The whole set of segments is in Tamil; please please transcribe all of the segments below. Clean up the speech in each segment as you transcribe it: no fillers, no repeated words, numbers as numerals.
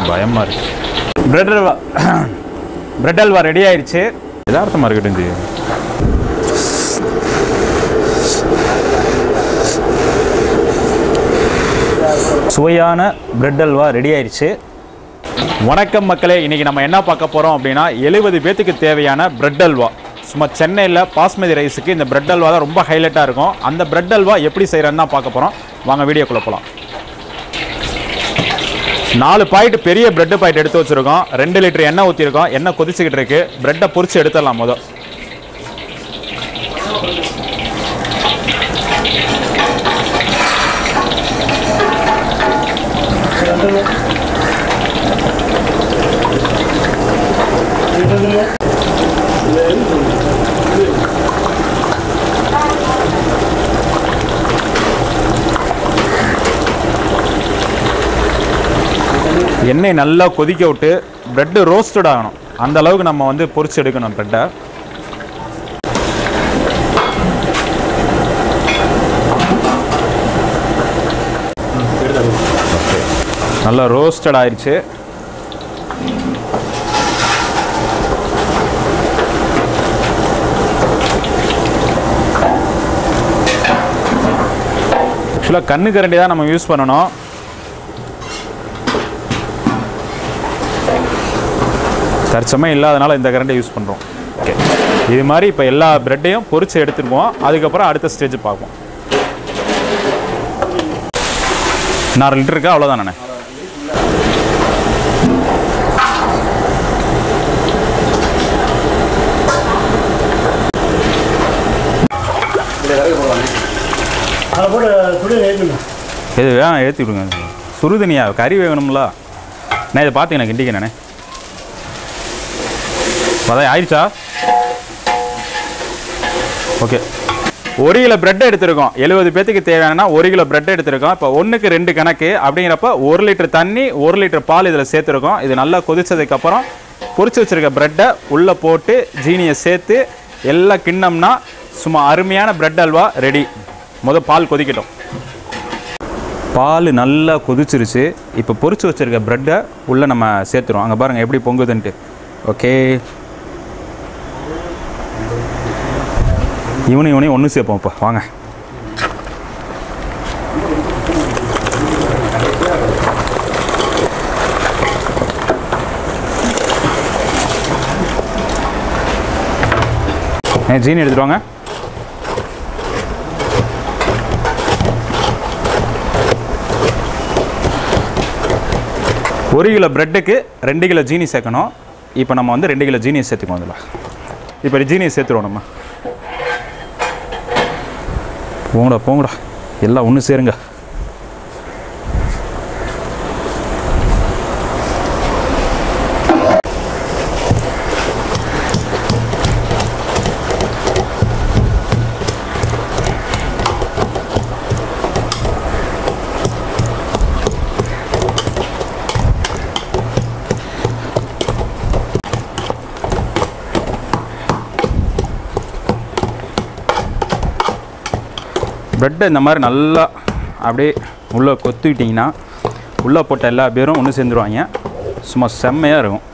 பயமாக இருக்குது. பிரெட் ஹல்வா ரெடி ஆயிடுச்சு. யதார்த்தமாக இருக்கட்டும். சுவையான பிரெட் ஹல்வா ரெடி ஆயிடுச்சு. வணக்கம் மக்களே, இன்றைக்கி நம்ம என்ன பார்க்க போகிறோம் அப்படின்னா 70 பேத்துக்கு தேவையான பிரெட் ஹல்வா. சும்மா சென்னையில் பாஸ்மதி ரைஸுக்கு இந்த பிரெட் ஹல்வா தான் ரொம்ப ஹைலைட்டாக இருக்கும். அந்த பிரெட் ஹல்வா எப்படி செய்கிறேன்னு தான் பார்க்க போகிறோம். வாங்க வீடியோக்குள்ளே போகலாம். 4 பாக்கெட் பெரிய பிரெட் பாக்கெட் எடுத்து வச்சுருக்கோம். 2 லிட்டர் எண்ணெய் ஊற்றிருக்கோம். எண்ணெய் கொதிச்சுக்கிட்டு இருக்கு. பிரெட்டை பொரிச்சு எடுத்துடலாம். முதல் எண்ணெய் நல்லா கொதிக்க விட்டு பிரெட்டு ரோஸ்டட் ஆகணும். அந்த அளவுக்கு நம்ம வந்து பொரிச்சு எடுக்கணும் பிரெட்டை. நல்லா ரோஸ்டட் ஆயிடுச்சு. ஆக்சுவலாக கண்ணு கரண்டி தான் நம்ம யூஸ் பண்ணணும். தற்சமயம் இல்லாதனால இந்த கரண்டை யூஸ் பண்ணுறோம். ஓகே, இது மாதிரி இப்போ எல்லா பிரெட்டையும் பொரிச்சு எடுத்துருவோம். அதுக்கப்புறம் அடுத்த ஸ்டேஜ் பார்ப்போம். 4 லிட்டர் இருக்கா? அவ்வளோதான். நானே இது வேணாம், ஏற்றி விடுங்க. சுடுதனியா கறி வேகணும்ல. நான் இதை பார்த்து எனக்கு கிண்டிக்க. நானே அதான் ஆயிடுச்சா? ஓகே, 1 கிலோ பிரெட் எடுத்துருக்கோம். 70 பேத்துக்கு தேவையானா 1 கிலோ பிரெட் எடுத்துருக்கோம். இப்போ 1க்கு 2 கணக்கு அப்படிங்கிறப்ப 1 லிட்டர் தண்ணி 1 லிட்டர் பால் இதில் சேர்த்துருக்கோம். இது நல்லா கொதிச்சதுக்கப்புறம் பொரிச்சு வச்சுருக்க பிரெட்டை உள்ளே போட்டு ஜீனியை சேர்த்து எல்லாம் கிண்ணம்னா சும்மா அருமையான பிரெட் ஹல்வா ரெடி. பால் கொதிக்கட்டும். பால் நல்லா கொதிச்சிருச்சு. இப்போ பொரிச்சு வச்சுருக்க பிரெட்டை உள்ளே நம்ம சேர்த்துருவோம். அங்கே பாருங்கள் எப்படி பொங்குதுன்ட்டு. ஓகே, இவனையும் ஒன்று சேர்ப்போம். இப்போ வாங்க. ஜீனி எடுத்துட்டு வாங்க. ஒரு கிலோ பிரெட்டுக்கு 2 கிலோ ஜீனி சேர்க்கணும். இப்போ நம்ம வந்து 2 கிலோ ஜீனியை சேர்த்துக்குவோம். அதில் இப்போ ஜீனியை சேர்த்துருவோம். நம்ம போங்கடா எல்லாம் ஒன்று சேருங்க. பிரெட்டை இந்த மாதிரி நல்லா அப்படியே உள்ளே கொத்திக்கிட்டிங்கன்னா உள்ளே போட்ட எல்லா பேரும் ஒன்று சேர்ந்துருவாங்க. சும்மா செம்மையாக இருக்கும்.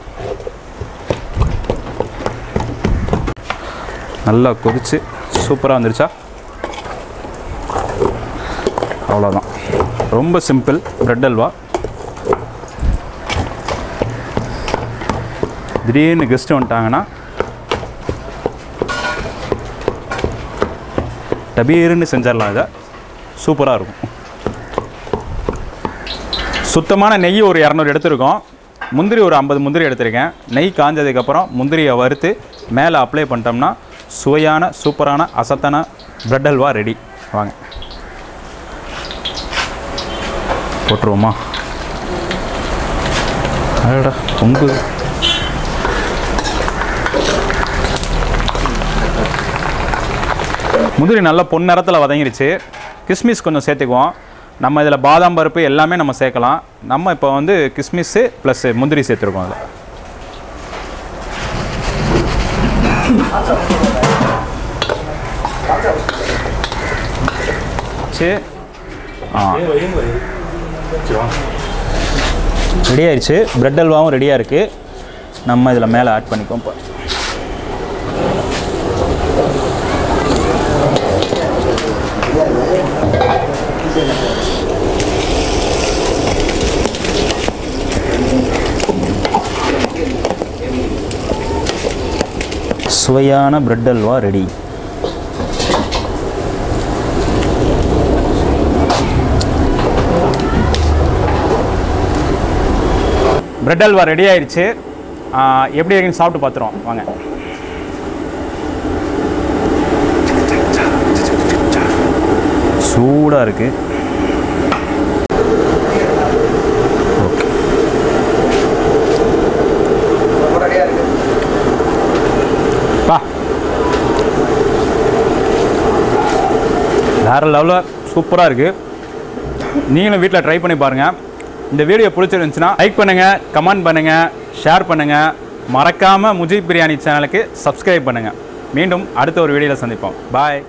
நல்லா கொதிச்சு சூப்பராக வந்துருச்சா? அவ்வளோதான். ரொம்ப சிம்பிள் பிரெட் ஹல்வா. திடீர்னு கெஸ்ட்டு வந்துட்டாங்கன்னா டபீர்னு செஞ்சிடலாம். இதை சூப்பராக இருக்கும். சுத்தமான நெய் ஒரு 200 எடுத்துருக்கோம். முந்திரி ஒரு 50 முந்திரி எடுத்திருக்கேன். நெய் காஞ்சதுக்கப்புறம் முந்திரியை வறுத்து மேலே அப்ளை பண்ணிட்டோம்னா சுவையான சூப்பரான அசத்தான பிரெட் ஹல்வா ரெடி. வாங்க போட்டுருவோமா? அடடா பொங்கு. முந்திரி நல்லா பொன் நிறத்தில் வதங்கிடுச்சு. கிஸ்மிஸ் கொஞ்சம் சேர்த்துக்குவோம். நம்ம இதில் பாதாம் பருப்பு எல்லாமே நம்ம சேர்க்கலாம். நம்ம இப்போ வந்து கிஸ்மிஸ்ஸு ப்ளஸ் முந்திரி சேர்த்துருக்கோம். அதில் ரெடி ஆயிடுச்சு. பிரெட் அல்வாவும் ரெடியாக இருக்குது. நம்ம இதில் மேலே ஆட் பண்ணிப்போம். இப்போ சுவையான bread halwa ready. Bread halwa ready ஆயிடுச்சு. எப்படி இருக்குன்னு சாப்பிட்டு பார்த்துருவோம் வாங்க. சூடாக இருக்கு. ஓகே, பா வேற லெவலில் சூப்பராக இருக்குது. நீங்களும் வீட்டில் ட்ரை பண்ணி பாருங்கள். இந்த வீடியோ பிடிச்சிருந்துச்சுன்னா லைக் பண்ணுங்கள், கமெண்ட் பண்ணுங்கள், ஷேர் பண்ணுங்கள். மறக்காமல் முஜிப் பிரியாணி சேனலுக்கு சப்ஸ்கிரைப் பண்ணுங்கள். மீண்டும் அடுத்த ஒரு வீடியோவில் சந்திப்போம். பாய்.